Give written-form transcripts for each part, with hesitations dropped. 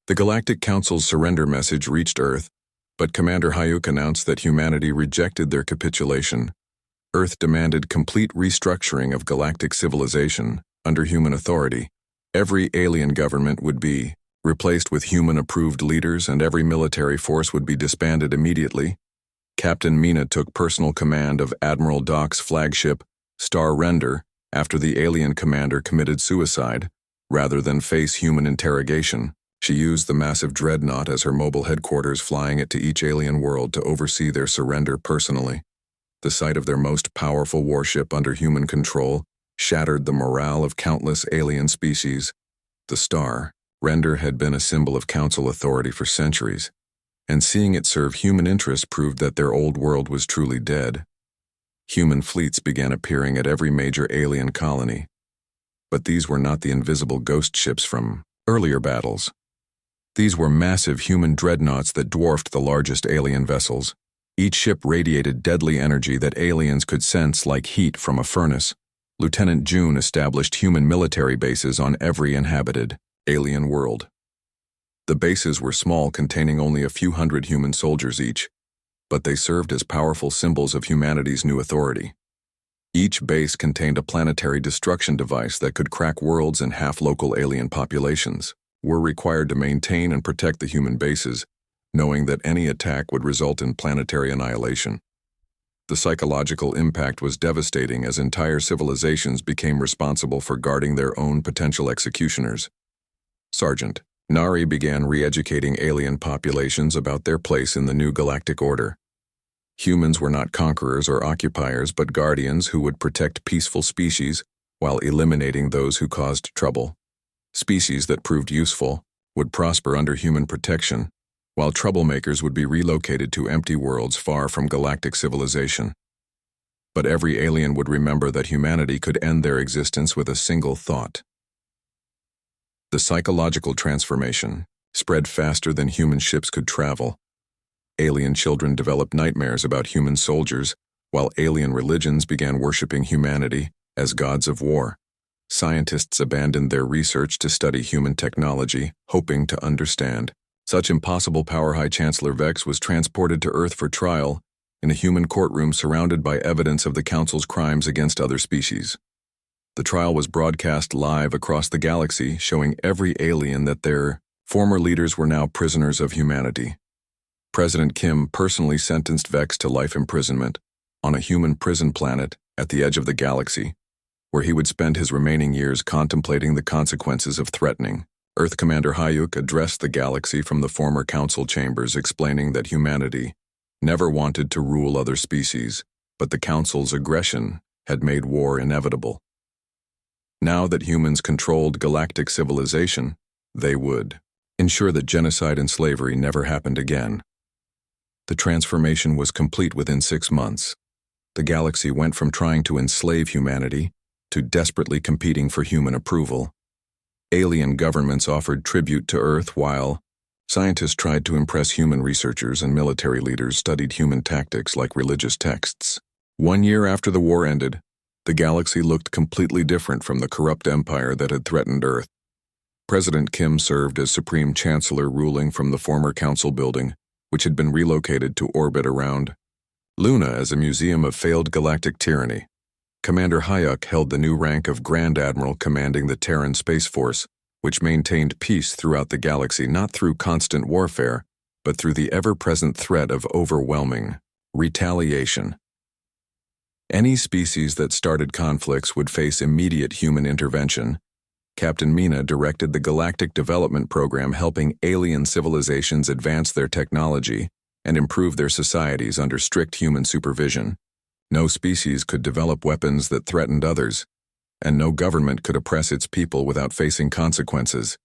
The Galactic Council's surrender message reached Earth, but Commander Hayuk announced that humanity rejected their capitulation. Earth demanded complete restructuring of galactic civilization under human authority. Every alien government would be replaced with human-approved leaders, and every military force would be disbanded immediately. Captain Mina took personal command of Admiral Doc's flagship, Star Render, after the alien commander committed suicide. Rather than face human interrogation, she used the massive dreadnought as her mobile headquarters, flying it to each alien world to oversee their surrender personally. The sight of their most powerful warship under human control shattered the morale of countless alien species. The Star Render had been a symbol of Council authority for centuries, and seeing it serve human interests proved that their old world was truly dead. Human fleets began appearing at every major alien colony, but these were not the invisible ghost ships from earlier battles. These were massive human dreadnoughts that dwarfed the largest alien vessels. Each ship radiated deadly energy that aliens could sense like heat from a furnace. Lieutenant June established human military bases on every inhabited alien world. The bases were small, containing only a few hundred human soldiers each, but they served as powerful symbols of humanity's new authority. Each base contained a planetary destruction device that could crack worlds, and half-local alien populations were required to maintain and protect the human bases, knowing that any attack would result in planetary annihilation. The psychological impact was devastating, as entire civilizations became responsible for guarding their own potential executioners. Sergeant Nari began re-educating alien populations about their place in the new galactic order. Humans were not conquerors or occupiers, but guardians who would protect peaceful species while eliminating those who caused trouble. Species that proved useful would prosper under human protection, while troublemakers would be relocated to empty worlds far from galactic civilization. But every alien would remember that humanity could end their existence with a single thought. The psychological transformation spread faster than human ships could travel. Alien children developed nightmares about human soldiers, while alien religions began worshipping humanity as gods of war. Scientists abandoned their research to study human technology, hoping to understand. Such impossible power. High Chancellor Vex was transported to Earth for trial in a human courtroom surrounded by evidence of the Council's crimes against other species. The trial was broadcast live across the galaxy, showing every alien that their former leaders were now prisoners of humanity. President Kim personally sentenced Vex to life imprisonment on a human prison planet at the edge of the galaxy, where he would spend his remaining years contemplating the consequences of threatening. Earth Commander Hayuk addressed the galaxy from the former council chambers, explaining that humanity never wanted to rule other species, but the council's aggression had made war inevitable. Now that humans controlled galactic civilization, they would ensure that genocide and slavery never happened again. The transformation was complete within 6 months. The galaxy went from trying to enslave humanity to desperately competing for human approval. Alien governments offered tribute to Earth, while scientists tried to impress human researchers, and military leaders studied human tactics like religious texts. 1 year after the war ended, the galaxy looked completely different from the corrupt empire that had threatened Earth. President Kim served as Supreme Chancellor, ruling from the former council building, which had been relocated to orbit around Luna as a museum of failed galactic tyranny. Commander Hayuk held the new rank of Grand Admiral, commanding the Terran Space Force, which maintained peace throughout the galaxy, not through constant warfare, but through the ever-present threat of overwhelming retaliation. Any species that started conflicts would face immediate human intervention. Captain Mina directed the Galactic Development Program, helping alien civilizations advance their technology and improve their societies under strict human supervision. No species could develop weapons that threatened others, and no government could oppress its people without facing consequences.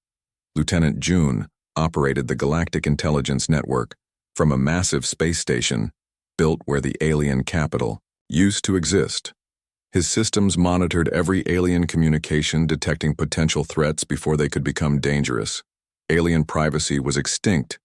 Lieutenant June operated the Galactic Intelligence Network from a massive space station built where the alien capital used to exist. His systems monitored every alien communication, detecting potential threats before they could become dangerous. Alien privacy was extinct,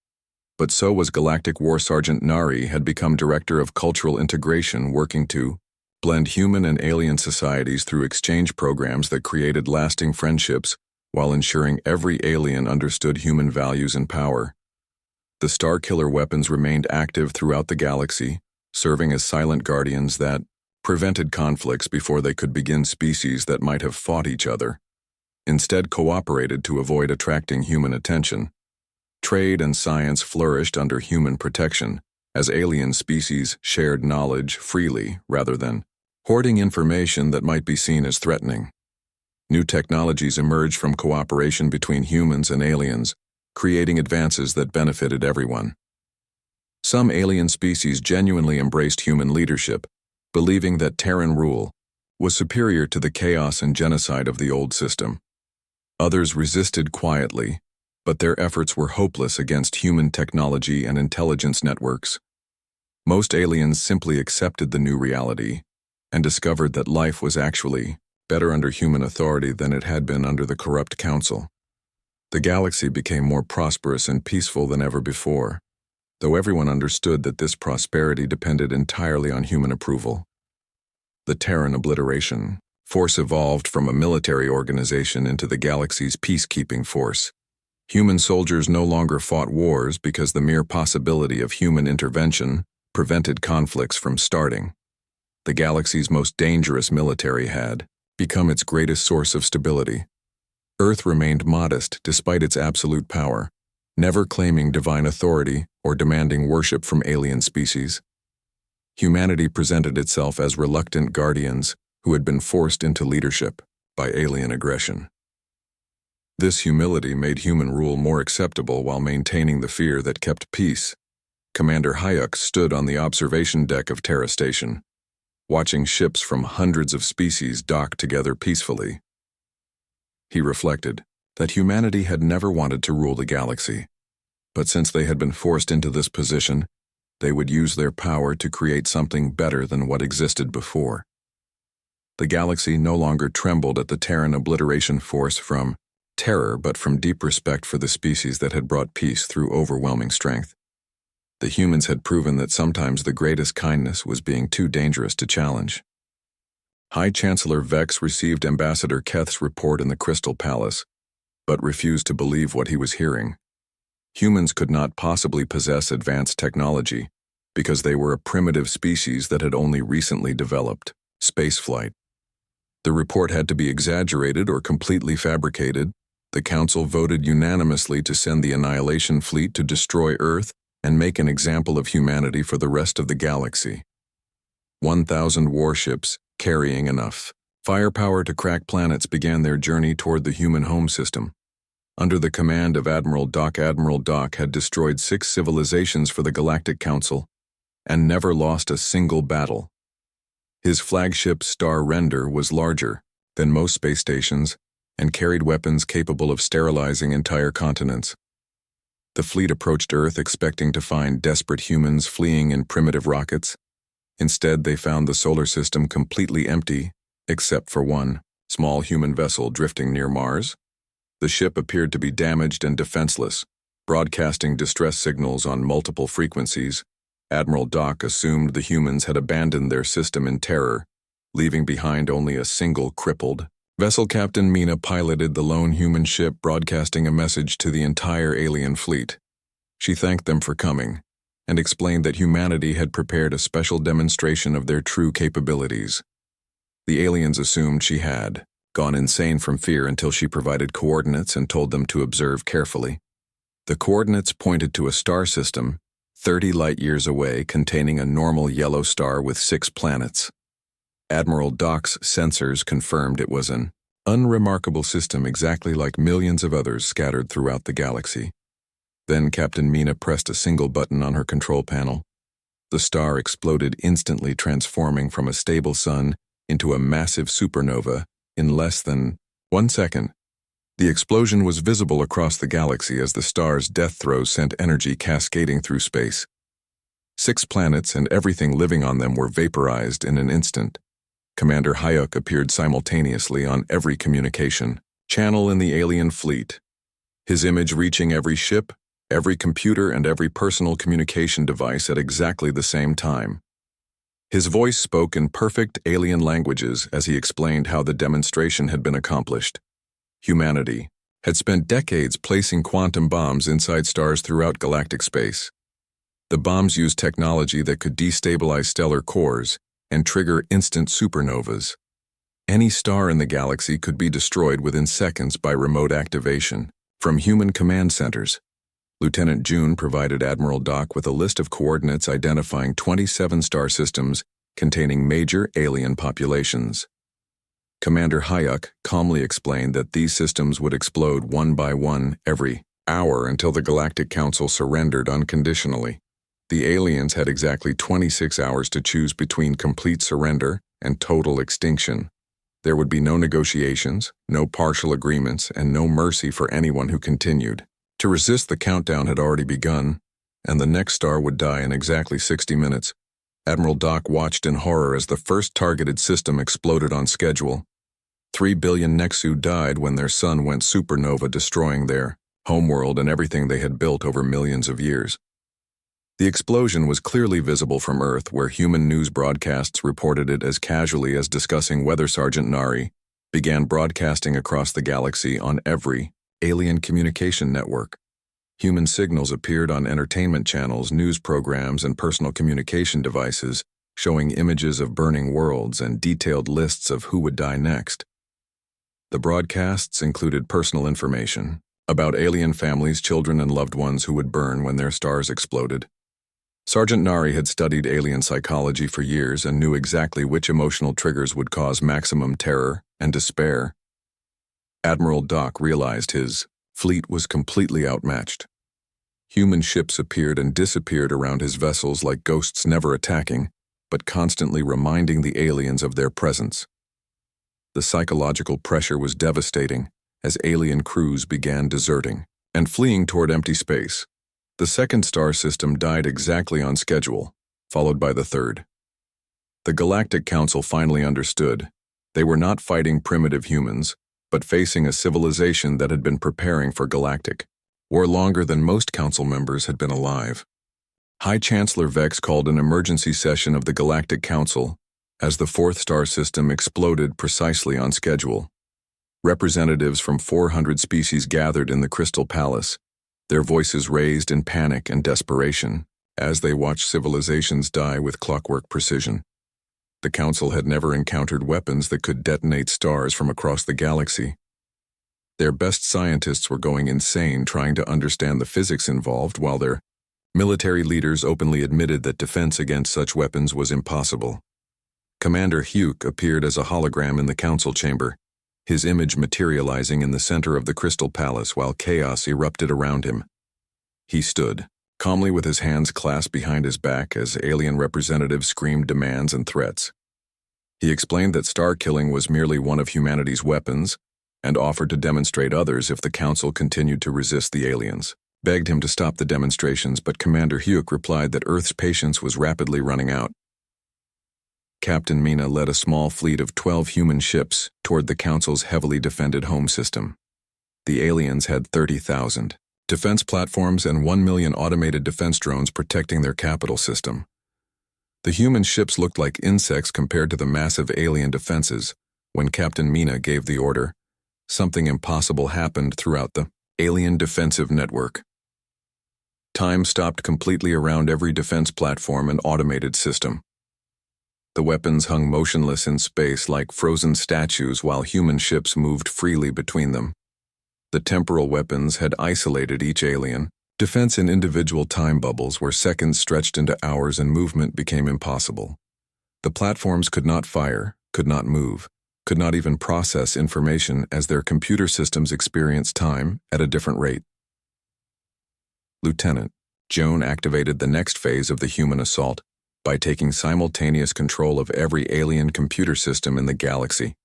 but so was Galactic War Sergeant Nari had become Director of Cultural Integration, working to blend human and alien societies through exchange programs that created lasting friendships while ensuring every alien understood human values and power. The Starkiller weapons remained active throughout the galaxy, serving as silent guardians that prevented conflicts before they could begin. Species that might have fought each other instead cooperated to avoid attracting human attention. Trade and science flourished under human protection, as alien species shared knowledge freely rather than hoarding information that might be seen as threatening. New technologies emerged from cooperation between humans and aliens, creating advances that benefited everyone. Some alien species genuinely embraced human leadership, believing that Terran rule was superior to the chaos and genocide of the old system. Others resisted quietly, but their efforts were hopeless against human technology and intelligence networks. Most aliens simply accepted the new reality and discovered that life was actually better under human authority than it had been under the corrupt council. The galaxy became more prosperous and peaceful than ever before, though everyone understood that this prosperity depended entirely on human approval. The Terran Obliteration force evolved from a military organization into the galaxy's peacekeeping force. Human soldiers no longer fought wars because the mere possibility of human intervention prevented conflicts from starting. The galaxy's most dangerous military had become its greatest source of stability. Earth remained modest despite its absolute power, never claiming divine authority or demanding worship from alien species. Humanity presented itself as reluctant guardians who had been forced into leadership by alien aggression. This humility made human rule more acceptable while maintaining the fear that kept peace. Commander Hayuk stood on the observation deck of Terra Station, watching ships from hundreds of species dock together peacefully. He reflected that humanity had never wanted to rule the galaxy, but since they had been forced into this position, they would use their power to create something better than what existed before. The galaxy no longer trembled at the Terran Obliteration force from terror but from deep respect for the species that had brought peace through overwhelming strength. The humans had proven that sometimes the greatest kindness was being too dangerous to challenge. High Chancellor Vex received Ambassador Keth's report in the Crystal Palace, but refused to believe what he was hearing. Humans could not possibly possess advanced technology because they were a primitive species that had only recently developed spaceflight. The report had to be exaggerated or completely fabricated. The Council voted unanimously to send the Annihilation Fleet to destroy Earth and make an example of humanity for the rest of the galaxy. 1,000 warships, carrying enough firepower to crack planets, began their journey toward the human home system. Under the command of Admiral Doc had destroyed 6 civilizations for the Galactic Council and never lost a single battle. His flagship Star Render was larger than most space stations and carried weapons capable of sterilizing entire continents. The fleet approached Earth expecting to find desperate humans fleeing in primitive rockets. Instead, they found the solar system completely empty, except for one small human vessel drifting near Mars. The ship appeared to be damaged and defenseless, broadcasting distress signals on multiple frequencies. Admiral Doc assumed the humans had abandoned their system in terror, leaving behind only a single crippled vessel. Captain Mina piloted the lone human ship, broadcasting a message to the entire alien fleet. She thanked them for coming and explained that humanity had prepared a special demonstration of their true capabilities. The aliens assumed she had gone insane from fear until she provided coordinates and told them to observe carefully. The coordinates pointed to a star system 30 light-years away, containing a normal yellow star with 6 planets. Admiral Doc's sensors confirmed it was an unremarkable system exactly like millions of others scattered throughout the galaxy. Then Captain Mina pressed a single button on her control panel. The star exploded instantly, transforming from a stable sun into a massive supernova in less than 1 second. The explosion was visible across the galaxy as the star's death throes sent energy cascading through space. 6 planets and everything living on them were vaporized in an instant. Commander Hayuk appeared simultaneously on every communication channel in the alien fleet, his image reaching every ship, every computer, and every personal communication device at exactly the same time. His voice spoke in perfect alien languages as he explained how the demonstration had been accomplished. Humanity had spent decades placing quantum bombs inside stars throughout galactic space. The bombs used technology that could destabilize stellar cores and trigger instant supernovas. Any star in the galaxy could be destroyed within seconds by remote activation from human command centers. Lieutenant June provided Admiral Doc with a list of coordinates identifying 27 star systems containing major alien populations. Commander Hayuk calmly explained that these systems would explode one by one every hour until the Galactic Council surrendered unconditionally. The aliens had exactly 26 hours to choose between complete surrender and total extinction. There would be no negotiations, no partial agreements, and no mercy for anyone who continued. To resist, the countdown had already begun, and the next star would die in exactly 60 minutes. Admiral Doc watched in horror as the first targeted system exploded on schedule. 3 billion Nexu died when their sun went supernova, destroying their homeworld and everything they had built over millions of years. The explosion was clearly visible from Earth, where human news broadcasts reported it as casually as discussing whether Sergeant Nari began broadcasting across the galaxy on every alien communication network. Human signals appeared on entertainment channels, news programs, and personal communication devices, showing images of burning worlds and detailed lists of who would die next. The broadcasts included personal information about alien families, children, and loved ones who would burn when their stars exploded. Sergeant Nari had studied alien psychology for years and knew exactly which emotional triggers would cause maximum terror and despair. Admiral Doc realized his fleet was completely outmatched. Human ships appeared and disappeared around his vessels like ghosts, never attacking, but constantly reminding the aliens of their presence. The psychological pressure was devastating as alien crews began deserting and fleeing toward empty space. The second star system died exactly on schedule, followed by the third. The Galactic Council finally understood. They were not fighting primitive humans, but facing a civilization that had been preparing for Galactic war longer than most council members had been alive. High Chancellor Vex called an emergency session of the Galactic Council as the fourth star system exploded precisely on schedule. Representatives from 400 species gathered in the Crystal Palace, their voices raised in panic and desperation as they watched civilizations die with clockwork precision. The Council had never encountered weapons that could detonate stars from across the galaxy. Their best scientists were going insane trying to understand the physics involved, while their military leaders openly admitted that defense against such weapons was impossible. Commander Hugh appeared as a hologram in the council chamber, his image materializing in the center of the Crystal Palace while chaos erupted around him. He stood, calmly with his hands clasped behind his back as alien representatives screamed demands and threats. He explained that star killing was merely one of humanity's weapons and offered to demonstrate others if the council continued to resist the aliens. Begged him to stop the demonstrations, but Commander Hugh replied that Earth's patience was rapidly running out. Captain Mina led a small fleet of 12 human ships toward the Council's heavily defended home system. The aliens had 30,000 defense platforms and 1 million automated defense drones protecting their capital system. The human ships looked like insects compared to the massive alien defenses. When Captain Mina gave the order, something impossible happened throughout the alien defensive network. Time stopped completely around every defense platform and automated system. The weapons hung motionless in space like frozen statues while human ships moved freely between them. The temporal weapons had isolated each alien, defense in individual time bubbles where seconds stretched into hours and movement became impossible. The platforms could not fire, could not move, could not even process information as their computer systems experienced time at a different rate. Lieutenant Joan activated the next phase of the human assault by taking simultaneous control of every alien computer system in the galaxy.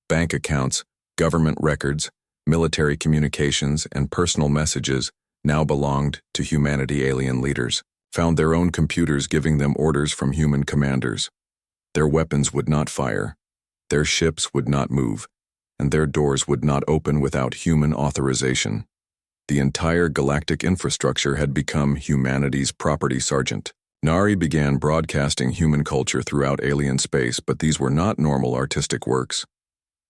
Bank accounts, government records, military communications, and personal messages now belonged to humanity alien leaders, found their own computers giving them orders from human commanders. Their weapons would not fire, their ships would not move, and their doors would not open without human authorization. The entire galactic infrastructure had become humanity's property. Sergeant Nari began broadcasting human culture throughout alien space, but these were not normal artistic works.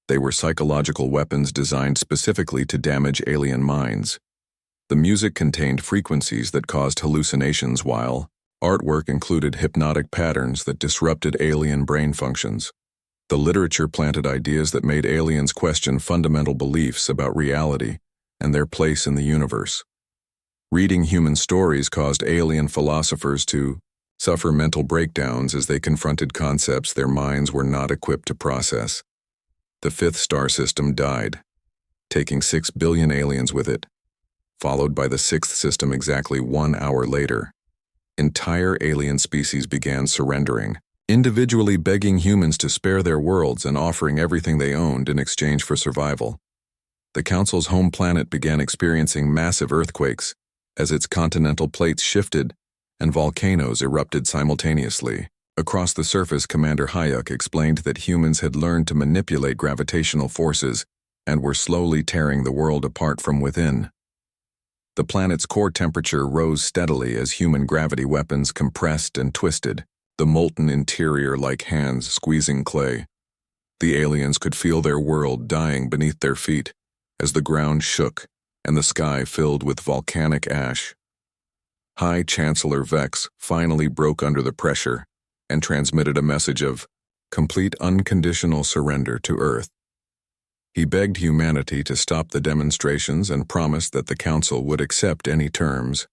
They were psychological weapons designed specifically to damage alien minds. The music contained frequencies that caused hallucinations, while artwork included hypnotic patterns that disrupted alien brain functions. The literature planted ideas that made aliens question fundamental beliefs about reality and their place in the universe. Reading human stories caused alien philosophers to suffer mental breakdowns as they confronted concepts their minds were not equipped to process. The fifth star system died, taking 6 billion aliens with it, followed by the sixth system exactly 1 hour later. Entire alien species began surrendering, individually begging humans to spare their worlds and offering everything they owned in exchange for survival. The Council's home planet began experiencing massive earthquakes as its continental plates shifted and volcanoes erupted simultaneously. Across the surface, Commander Hayuk explained that humans had learned to manipulate gravitational forces and were slowly tearing the world apart from within. The planet's core temperature rose steadily as human gravity weapons compressed and twisted, the molten interior like hands squeezing clay. The aliens could feel their world dying beneath their feet as the ground shook and the sky filled with volcanic ash. High Chancellor Vex finally broke under the pressure and transmitted a message of complete unconditional surrender to Earth. He begged humanity to stop the demonstrations and promised that the Council would accept any terms.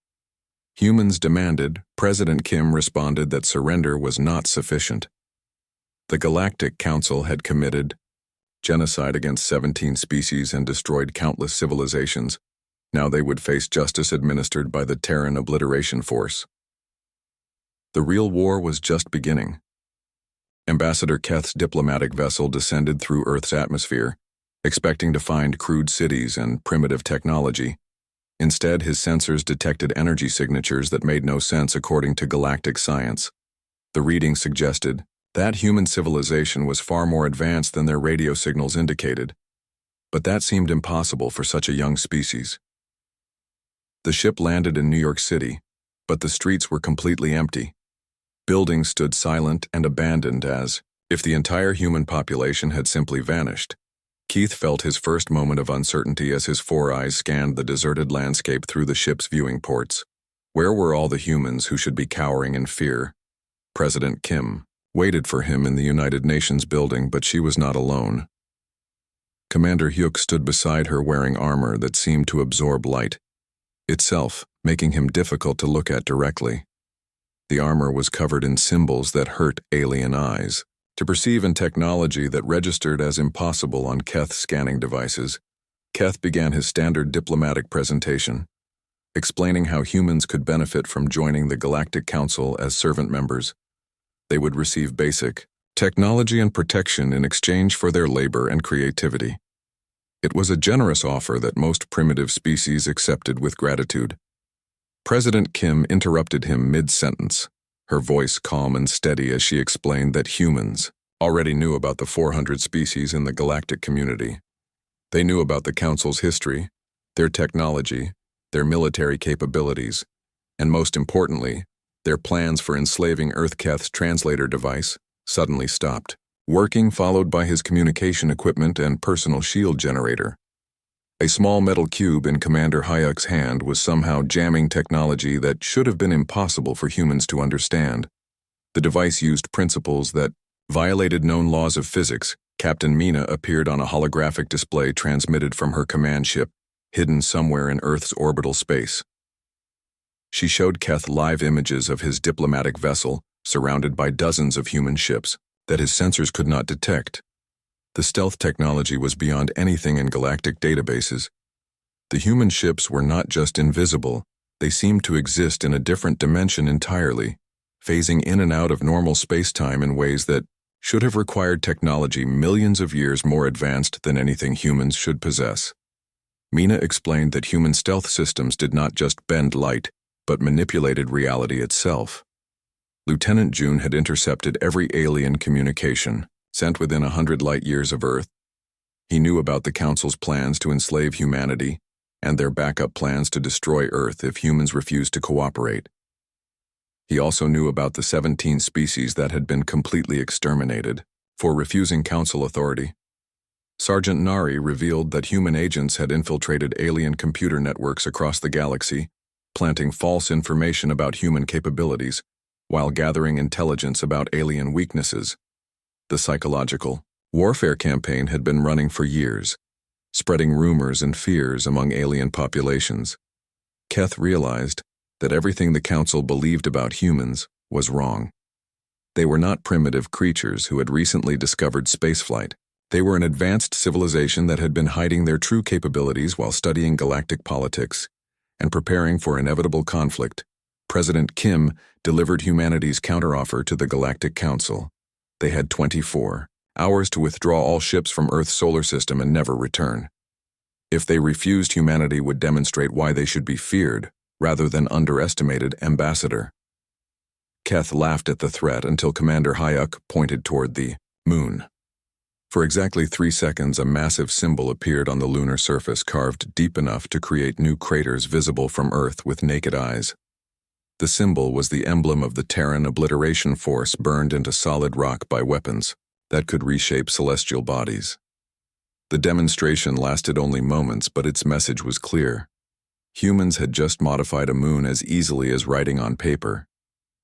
Humans demanded. President Kim responded that surrender was not sufficient. The Galactic Council had committed genocide against 17 species and destroyed countless civilizations. Now they would face justice administered by the Terran Obliteration Force. The real war was just beginning. Ambassador Keth's diplomatic vessel descended through Earth's atmosphere, expecting to find crude cities and primitive technology. Instead, his sensors detected energy signatures that made no sense according to galactic science. The reading suggested that human civilization was far more advanced than their radio signals indicated, but that seemed impossible for such a young species. The ship landed in New York City, but the streets were completely empty. Buildings stood silent and abandoned as if the entire human population had simply vanished. Keith felt his first moment of uncertainty as his four eyes scanned the deserted landscape through the ship's viewing ports. Where were all the humans who should be cowering in fear? President Kim waited for him in the United Nations building, but she was not alone. Commander Hyuk stood beside her wearing armor that seemed to absorb light itself, making him difficult to look at directly. The armor was covered in symbols that hurt alien eyes. To perceive in technology that registered as impossible on Keth's scanning devices, Keth began his standard diplomatic presentation, explaining how humans could benefit from joining the Galactic Council as servant members. They would receive basic technology and protection in exchange for their labor and creativity. It was a generous offer that most primitive species accepted with gratitude. President Kim interrupted him mid-sentence, her voice calm and steady as she explained that humans already knew about the 400 species in the galactic community. They knew about the Council's history, their technology, their military capabilities, and most importantly, their plans for enslaving Earth. Keth's translator device suddenly stopped working, followed by his communication equipment and personal shield generator. A small metal cube in Commander Hayek's hand was somehow jamming technology that should have been impossible for humans to understand. The device used principles that violated known laws of physics. Captain Mina appeared on a holographic display transmitted from her command ship, hidden somewhere in Earth's orbital space. She showed Keth live images of his diplomatic vessel, surrounded by dozens of human ships, that his sensors could not detect. The stealth technology was beyond anything in galactic databases. The human ships were not just invisible, they seemed to exist in a different dimension entirely, phasing in and out of normal space-time in ways that should have required technology millions of years more advanced than anything humans should possess. Mina explained that human stealth systems did not just bend light, but manipulated reality itself. Lieutenant June had intercepted every alien communication sent within 100 light-years of Earth. He knew about the Council's plans to enslave humanity and their backup plans to destroy Earth if humans refused to cooperate. He also knew about the 17 species that had been completely exterminated for refusing Council authority. Sergeant Nari revealed that human agents had infiltrated alien computer networks across the galaxy, planting false information about human capabilities, while gathering intelligence about alien weaknesses. The psychological warfare campaign had been running for years, spreading rumors and fears among alien populations. Keth realized that everything the Council believed about humans was wrong. They were not primitive creatures who had recently discovered spaceflight. They were an advanced civilization that had been hiding their true capabilities while studying galactic politics and preparing for inevitable conflict. President Kim delivered humanity's counteroffer to the Galactic Council. They had 24 hours to withdraw all ships from Earth's solar system and never return. If they refused, humanity would demonstrate why they should be feared rather than underestimated. Ambassador. Keth laughed at the threat until Commander Hayuk pointed toward the moon. For exactly 3 seconds, a massive symbol appeared on the lunar surface, carved deep enough to create new craters visible from Earth with naked eyes. The symbol was the emblem of the Terran Obliteration force burned into solid rock by weapons that could reshape celestial bodies. The demonstration lasted only moments, but its message was clear. Humans had just modified a moon as easily as writing on paper.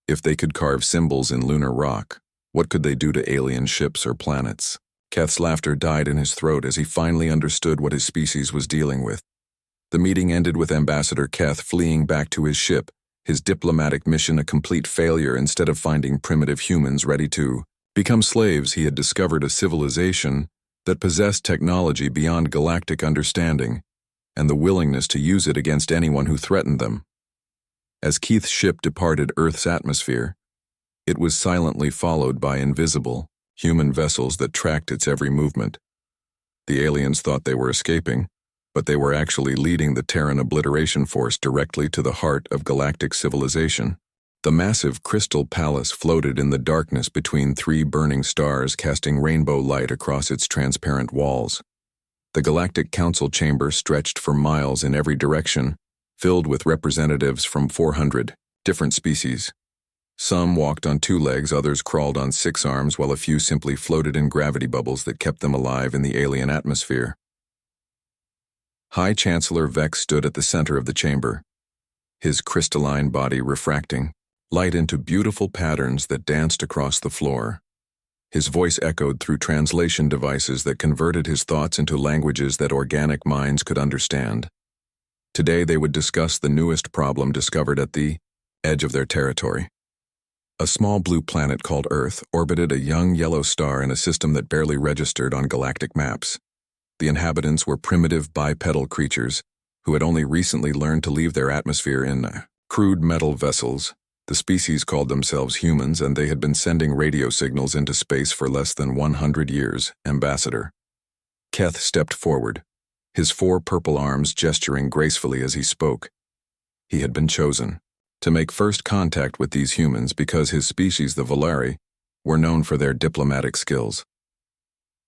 If they could carve symbols in lunar rock, what could they do to alien ships or planets? Keth's laughter died in his throat as he finally understood what his species was dealing with. The meeting ended with Ambassador Keth fleeing back to his ship, his diplomatic mission a complete failure. Instead of finding primitive humans ready to become slaves, he had discovered a civilization that possessed technology beyond galactic understanding and the willingness to use it against anyone who threatened them. As Keith's ship departed Earth's atmosphere, it was silently followed by invisible, human vessels that tracked its every movement. The aliens thought they were escaping, but they were actually leading the Terran Obliteration force directly to the heart of galactic civilization. The massive crystal palace floated in the darkness between 3 burning stars, casting rainbow light across its transparent walls. The Galactic Council chamber stretched for miles in every direction, filled with representatives from 400 different species. Some walked on 2 legs, others crawled on 6 arms, while a few simply floated in gravity bubbles that kept them alive in the alien atmosphere. High Chancellor Vex stood at the center of the chamber, his crystalline body refracting light into beautiful patterns that danced across the floor. His voice echoed through translation devices that converted his thoughts into languages that organic minds could understand. Today they would discuss the newest problem discovered at the edge of their territory. A small blue planet called Earth orbited a young yellow star in a system that barely registered on galactic maps. The inhabitants were primitive bipedal creatures who had only recently learned to leave their atmosphere in crude metal vessels. The species called themselves humans, and they had been sending radio signals into space for less than 100 years. Ambassador. Keth stepped forward, his 4 purple arms gesturing gracefully as he spoke. He had been chosen to make first contact with these humans because his species, the Valari, were known for their diplomatic skills.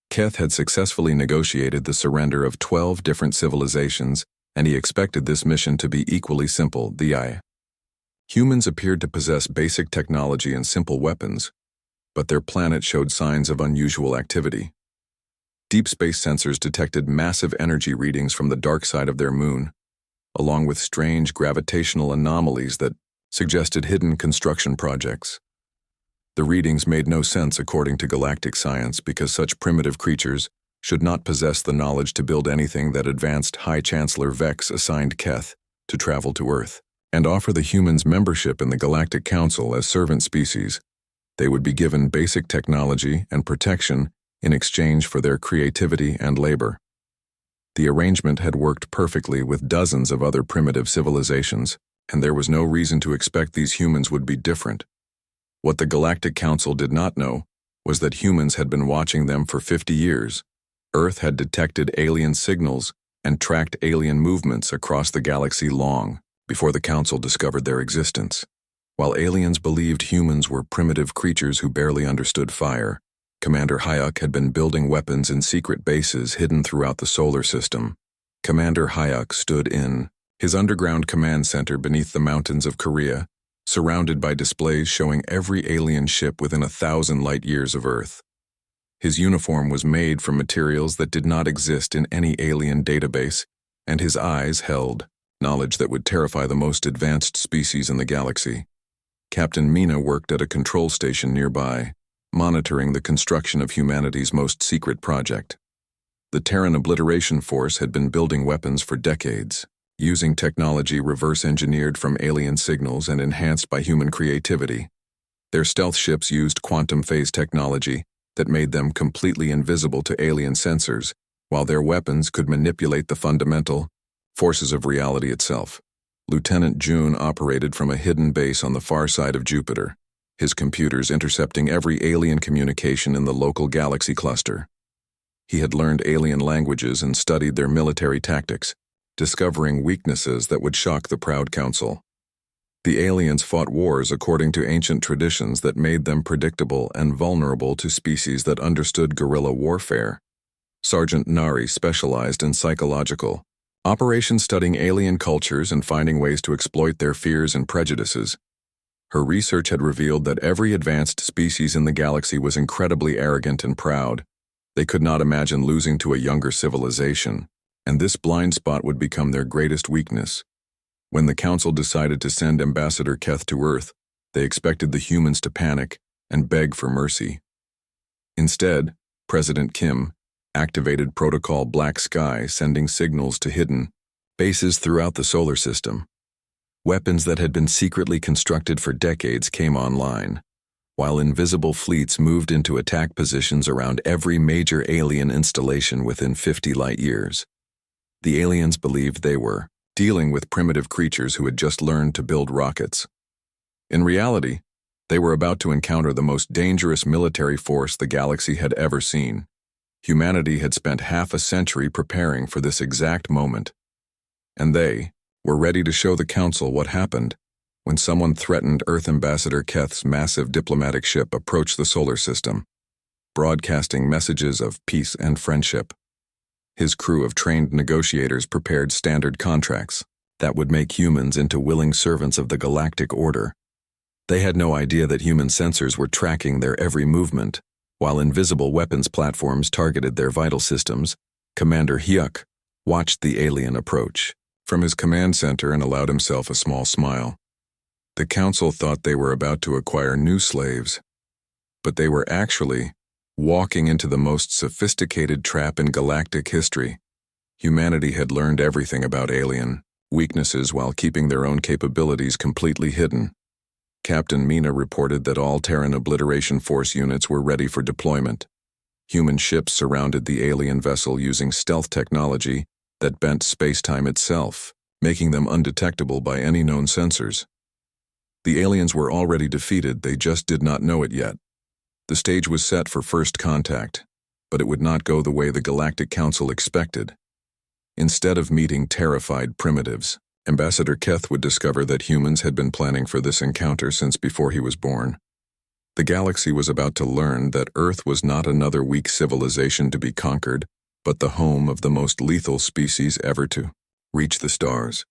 Keth had successfully negotiated the surrender of 12 different civilizations, and he expected this mission to be equally simple. Humans appeared to possess basic technology and simple weapons, but their planet showed signs of unusual activity. Deep space sensors detected massive energy readings from the dark side of their moon, along with strange gravitational anomalies that suggested hidden construction projects. The readings made no sense according to galactic science because such primitive creatures should not possess the knowledge to build anything that advanced. High Chancellor Vex assigned Keth to travel to Earth and offer the humans membership in the Galactic Council as servant species. They would be given basic technology and protection in exchange for their creativity and labor. The arrangement had worked perfectly with dozens of other primitive civilizations, and there was no reason to expect these humans would be different. What the Galactic Council did not know was that humans had been watching them for 50 years. Earth had detected alien signals and tracked alien movements across the galaxy long before the Council discovered their existence. While aliens believed humans were primitive creatures who barely understood fire, Commander Hayuk had been building weapons in secret bases hidden throughout the solar system. Commander Hayuk stood in his underground command center beneath the mountains of Korea, surrounded by displays showing every alien ship within 1,000 light-years of Earth. His uniform was made from materials that did not exist in any alien database, and his eyes held knowledge that would terrify the most advanced species in the galaxy. Captain Mina worked at a control station nearby, monitoring the construction of humanity's most secret project. The Terran Obliteration Force had been building weapons for decades, using technology reverse-engineered from alien signals and enhanced by human creativity. Their stealth ships used quantum phase technology that made them completely invisible to alien sensors, while their weapons could manipulate the fundamental forces of reality itself. Lieutenant June operated from a hidden base on the far side of Jupiter, his computers intercepting every alien communication in the local galaxy cluster. He had learned alien languages and studied their military tactics, discovering weaknesses that would shock the proud council. The aliens fought wars according to ancient traditions that made them predictable and vulnerable to species that understood guerrilla warfare. Sergeant Nari specialized in psychological operations, studying alien cultures and finding ways to exploit their fears and prejudices. Her research had revealed that every advanced species in the galaxy was incredibly arrogant and proud. They could not imagine losing to a younger civilization, and this blind spot would become their greatest weakness. When the Council decided to send Ambassador Keth to Earth, they expected the humans to panic and beg for mercy. Instead, President Kim activated Protocol Black Sky, sending signals to hidden bases throughout the solar system. Weapons that had been secretly constructed for decades came online, while invisible fleets moved into attack positions around every major alien installation within 50 light-years. The aliens believed they were dealing with primitive creatures who had just learned to build rockets. In reality, they were about to encounter the most dangerous military force the galaxy had ever seen. Humanity had spent half a century preparing for this exact moment, and they were ready to show the Council what happened when someone threatened Earth. Ambassador Keth's massive diplomatic ship approached the solar system, broadcasting messages of peace and friendship. His crew of trained negotiators prepared standard contracts that would make humans into willing servants of the Galactic Order. They had no idea that human sensors were tracking their every movement, while invisible weapons platforms targeted their vital systems. Commander Hyuk watched the alien approach from his command center and allowed himself a small smile. The Council thought they were about to acquire new slaves, but they were actually walking into the most sophisticated trap in galactic history. Humanity had learned everything about alien weaknesses while keeping their own capabilities completely hidden. Captain Mina reported that all Terran Obliteration Force units were ready for deployment. Human ships surrounded the alien vessel using stealth technology that bent space-time itself, making them undetectable by any known sensors. The aliens were already defeated, they just did not know it yet. The stage was set for first contact, but it would not go the way the Galactic Council expected. Instead of meeting terrified primitives, Ambassador Keth would discover that humans had been planning for this encounter since before he was born. The galaxy was about to learn that Earth was not another weak civilization to be conquered, but the home of the most lethal species ever to reach the stars.